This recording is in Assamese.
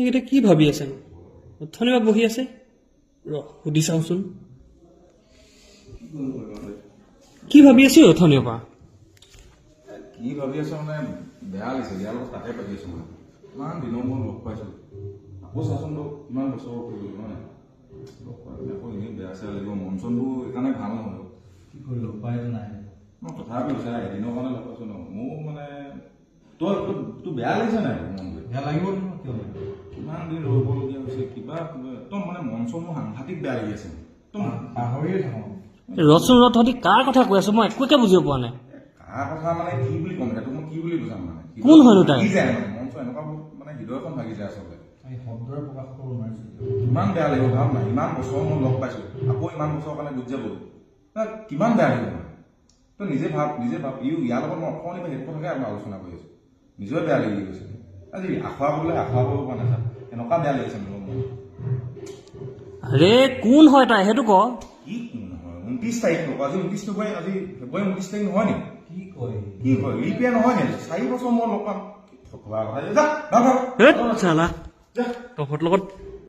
এটা কি ভাবি আছে অথনিবা বহি আছে ৰ সুধি চাওঁচোন কি ভাবি আছে অথনিৰ পৰা কি ভাবি আছো মানে বেয়া লাগিছে ইয়াৰ লগত তাকে পাতি আছো মানে ইমান দিনৰ মই লগ পাইছো আকৌ চাচোন তো ইমান বছৰ কৰিব নহয় লগ পাই আকৌ এনেই বেয়া চেয়া লাগিব মন চনবোৰ সেইকাৰণে ভাল নহয় কি কৰি লগ পাই নাই মই তথাপি হৈছে এদিনৰ কাৰণে লগ পাইছো ন মোৰ মানে তোৰ বেয়া লাগিছে নাই মনটো বেয়া লাগিব কিয় কিমান দিন ৰ'বলগীয়া হৈছে কিবা একদম মানে মন চন মোৰ সাংঘাতিক বেয়া লাগি আছে পাহৰিয়ে থাকোঁ ৰচোন ৰ তহঁতি কাৰ কথা কৈ আছ মই একোকে বুজিব পৰা নাই কাৰ কথা মানে কি বুলি ক'ম সেইটো মই কি বুলি বুজাম মানে কোন হয়নো তাই যায় মানে মন চন এনেকুৱা মানে হৃদয়খন ভাগি যায় আচলতে শব্দৰে প্ৰকাশ কৰিব নোৱাৰিছো কিমান বেয়া লাগিব ভাব নাই ইমান বছৰ মই লগ পাইছো আকৌ ইমান বছৰৰ কাৰণে গুচি যাব কিমান বেয়া লাগিব মানে তই নিজে ভাব ইয়াৰ লগত মই অকণি সেইটো কথাকে আমি আলোচনা কৰি আছো নিজৰে বেয়া লাগি গৈছে আজি আখৰা বোলে আখৰা কৰিব পৰা নাযায় এনেকুৱা বেয়া লাগিছে মোৰ মন আৰে কোন হয় তাই সেইটো ক কি কোন নহয় 29 তাৰিখ নকওঁ আজি 29 ফেব্ৰুৱাৰী আজি ফেব্ৰুৱাৰী 29 তাৰিখ নহয় নেকি কি কয় লিপিয়া নহয় নেকি 4 বছৰ মই লগ পাম কথা চালা তহঁতৰ লগত